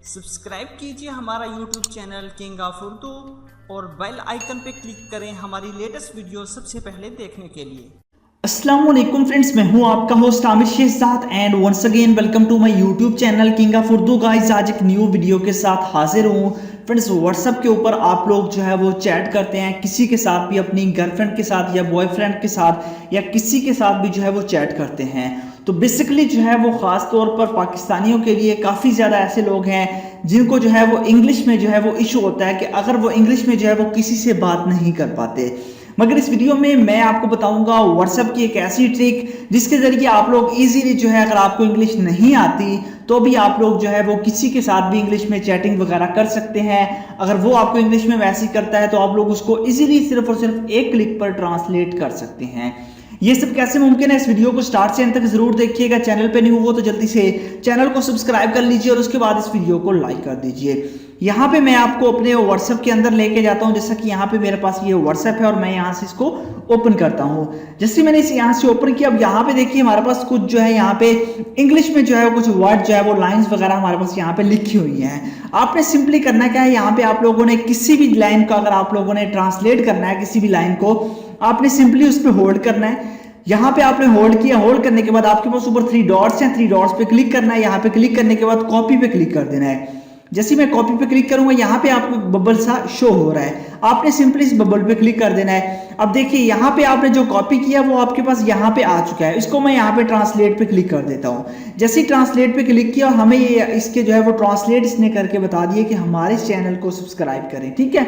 Subscribe कीजिए हमारा YouTube channel King of Urdu और बेल आइकन पे क्लिक करें हमारी लेटेस्ट वीडियो सबसे पहले देखने के लिए। अस्सलाम वालेकुम फ्रेंड्स, मैं हूं आपका host Aamir Shahzad and once again welcome to my YouTube channel King of Urdu. Guys, आज एक न्यू वीडियो के साथ हाजिर हूं। फ्रेंड्स, व्हाट्सएप के ऊपर आप लोग जो है वो चैट करते हैं किसी के साथ भी, अपनी गर्लफ्रेंड के साथ या बॉयफ्रेंड के साथ या किसी के साथ भी जो है वो चैट करते हैं। तो बेसिकली जो है वो ख़ास तौर पर पाकिस्तानियों के लिए काफ़ी ज़्यादा ऐसे लोग हैं जिनको जो है वो इंग्लिश में जो है वो इशू होता है कि अगर वो इंग्लिश में जो है वो किसी से बात नहीं कर पाते। मगर इस वीडियो में मैं आपको बताऊंगा व्हाट्सएप की एक ऐसी ट्रिक जिसके ज़रिए आप लोग इजीली जो है, अगर आपको इंग्लिश नहीं आती तो भी आप लोग जो है वो किसी के साथ भी इंग्लिश में चैटिंग वगैरह कर सकते हैं। अगर वो आपको इंग्लिश में वैसे करता है तो आप लोग उसको इजीली सिर्फ और सिर्फ एक क्लिक पर ट्रांसलेट कर सकते हैं। ये सब कैसे मुमकिन है, इस वीडियो को स्टार्ट से एंड तक जरूर देखिएगा। चैनल पे न्यू हो तो जल्दी से चैनल को सब्सक्राइब कर लीजिए और उसके बाद इस वीडियो को लाइक कर दीजिए। यहाँ पे मैं आपको अपने व्हाट्सएप के अंदर लेके जाता हूँ। जैसा कि यहाँ पे मेरे पास ये व्हाट्सएप है और मैं यहाँ से इसको ओपन करता हूँ। जैसे मैंने इसे यहाँ से ओपन किया, अब यहाँ पे देखिए हमारे पास कुछ जो है यहाँ पे इंग्लिश में जो है कुछ वर्ड जो है वो लाइंस वगैरह हमारे पास यहाँ पे लिखी हुई हैं। आपने सिंपली करना क्या है, यहाँ पे आप लोगों ने किसी भी लाइन को अगर आप लोगों ने ट्रांसलेट करना है, किसी भी लाइन को आपने सिंपली उस पर होल्ड करना है। यहाँ पे आपने होल्ड किया, होल्ड करने के बाद आपके पास ऊपर 3 डॉट्स हैं, 3 डॉट्स पे क्लिक करना है। यहाँ पे क्लिक करने के बाद कॉपी पे क्लिक कर देना है। जैसे मैं कॉपी पे क्लिक करूंगा, यहाँ पे आपको बबल सा शो हो रहा है, आपने सिंपली इस बबल पे क्लिक कर देना है। अब देखिए यहाँ पे आपने जो कॉपी किया वो आपके पास यहाँ पे आ चुका है। इसको मैं यहाँ पे ट्रांसलेट पे क्लिक कर देता हूँ। जैसे ही ट्रांसलेट पे क्लिक किया, हमें ये इसके जो है वो ट्रांसलेट इसने करके बता दिए कि हमारे चैनल को सब्सक्राइब करें। ठीक है,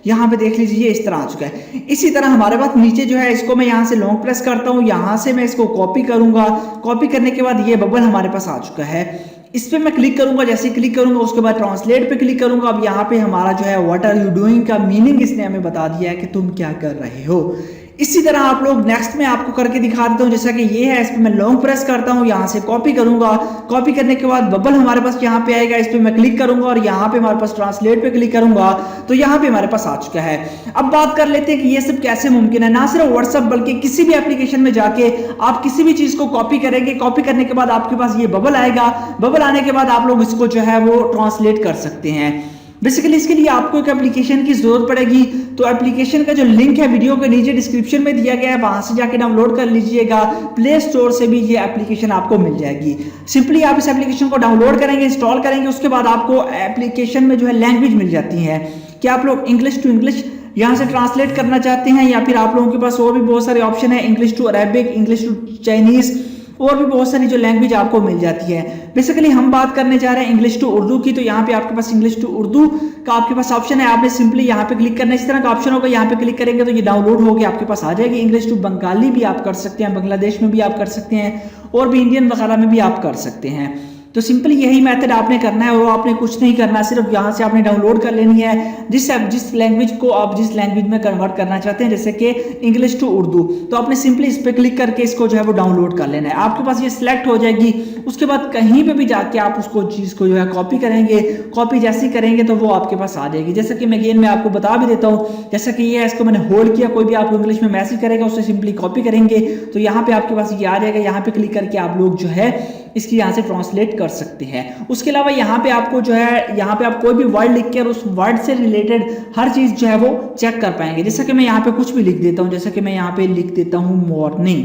यहाँ पे देख लीजिए इस तरह आ चुका है। इसी तरह हमारे पास नीचे जो है, इसको मैं यहाँ से लॉन्ग प्रेस करता हूँ, यहाँ से मैं इसको कॉपी करूंगा। कॉपी करने के बाद ये बबल हमारे पास आ चुका है, इस पे मैं क्लिक करूंगा। जैसे क्लिक करूंगा उसके बाद ट्रांसलेट पे क्लिक करूंगा। अब यहाँ पे हमारा जो है व्हाट आर यू डूइंग का मीनिंग इसने हमें बता दिया है कि तुम क्या कर रहे हो। इसी तरह आप लोग नेक्स्ट में आपको करके दिखा देता हूँ। जैसा कि ये है, इस पे मैं लॉन्ग प्रेस करता हूँ, यहाँ से कॉपी करूंगा। कॉपी करने के बाद बबल हमारे पास यहाँ पे आएगा, इस पे मैं क्लिक करूंगा और यहाँ पे हमारे पास ट्रांसलेट पे क्लिक करूंगा तो यहाँ पे हमारे पास आ चुका है। अब बात कर लेते हैं कि ये सब कैसे मुमकिन है। ना सिर्फ व्हाट्सएप बल्कि किसी भी एप्लीकेशन में जाके आप किसी भी चीज को कॉपी करेंगे, कॉपी करने के बाद आपके पास ये बबल आएगा। बबल आने के बाद आप लोग इसको जो है वो ट्रांसलेट कर सकते हैं। बेसिकली इसके लिए आपको एक एप्लीकेशन की जरूरत पड़ेगी। तो एप्लीकेशन का जो लिंक है वीडियो के नीचे डिस्क्रिप्शन में दिया गया है, वहां से जाके डाउनलोड कर लीजिएगा। प्ले स्टोर से भी ये एप्लीकेशन आपको मिल जाएगी। सिंपली आप इस एप्लीकेशन को डाउनलोड करेंगे, इंस्टॉल करेंगे, उसके बाद आपको एप्लीकेशन में जो है लैंग्वेज मिल जाती है कि आप लोग इंग्लिश टू इंग्लिश यहाँ से ट्रांसलेट करना चाहते हैं, या फिर आप लोगों के पास और भी बहुत सारे ऑप्शन है, English to Arabic, English to Chinese, और भी बहुत सारी जो लैंग्वेज आपको मिल जाती है। बेसिकली हम बात करने जा रहे हैं इंग्लिश टू उर्दू की। तो यहाँ पे आपके पास इंग्लिश टू उर्दू का आपके पास ऑप्शन है, आपने सिंपली यहाँ पे क्लिक करना है। इस तरह का ऑप्शन होगा, यहाँ पे क्लिक करेंगे तो ये डाउनलोड होकर आपके पास आ जाएगी। इंग्लिश टू बंगाली भी आप कर सकते हैं, बांग्लादेश में भी आप कर सकते हैं, और भी इंडियन वगैरह में भी आप कर सकते हैं। तो सिंपली यही मेथड आपने करना है और आपने कुछ नहीं करना, सिर्फ यहाँ से आपने डाउनलोड कर लेनी है जिस लैंग्वेज को आप जिस लैंग्वेज में कन्वर्ट करना चाहते हैं, जैसे कि इंग्लिश टू उर्दू। तो आपने सिंपली इस पर क्लिक करके इसको जो है वो डाउनलोड कर लेना है। आपके पास ये सिलेक्ट हो जाएगी। उसके बाद कहीं पे भी जाके आप उसको चीज़ को जो है कॉपी करेंगे, कॉपी जैसे करेंगे तो वो आपके पास आ जाएगी। जैसे कि मैं अगेन मैं आपको बता भी देता हूँ, जैसा कि ये है, इसको मैंने होल्ड किया, कोई भी आपको इंग्लिश में मैसेज करेगा उससे सिंपली कॉपी करेंगे तो यहाँ पे आपके पास ये आ जाएगा। यहाँ पे क्लिक करके आप लोग जो है इसकी यहाँ से ट्रांसलेट कर सकते हैं। उसके अलावा यहाँ पे आपको जो है, यहाँ पे आप कोई भी वर्ड लिख कर उस वर्ड से रिलेटेड हर चीज़ जो है वो चेक कर पाएंगे। जैसा कि मैं यहाँ पे कुछ भी लिख देता हूँ, जैसे कि मैं यहाँ पे लिख देता हूँ मॉर्निंग।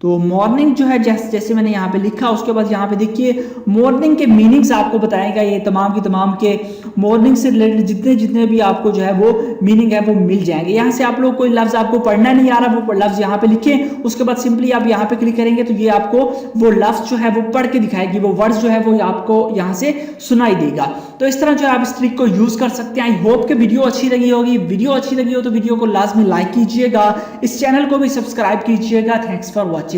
तो मॉर्निंग जो है जैसे मैंने यहाँ पे लिखा, उसके बाद यहाँ पे देखिए मॉर्निंग के मीनिंग्स आपको बताएगा ये तमाम की तमाम के मॉर्निंग से रिलेटेड जितने भी आपको जो है वो मीनिंग है वो मिल जाएंगे। यहाँ से आप लोग कोई लफ्ज़ आपको पढ़ना नहीं आ रहा, वो लफ्ज़ यहाँ पे लिखें, उसके बाद सिंपली आप यहाँ पे क्लिक करेंगे तो ये आपको वो लफ्ज़ जो है वो पढ़ के दिखाएगी, वो वर्ड्स जो है वो आपको यहाँ से सुनाई देगा। तो इस तरह जो है आप इस ट्रिक को यूज़ कर सकते हैं। आई होप कि वीडियो अच्छी लगी होगी। वीडियो अच्छी लगी हो तो वीडियो को लाजमी लाइक कीजिएगा, इस चैनल को भी सब्सक्राइब कीजिएगा। Thanks for watching.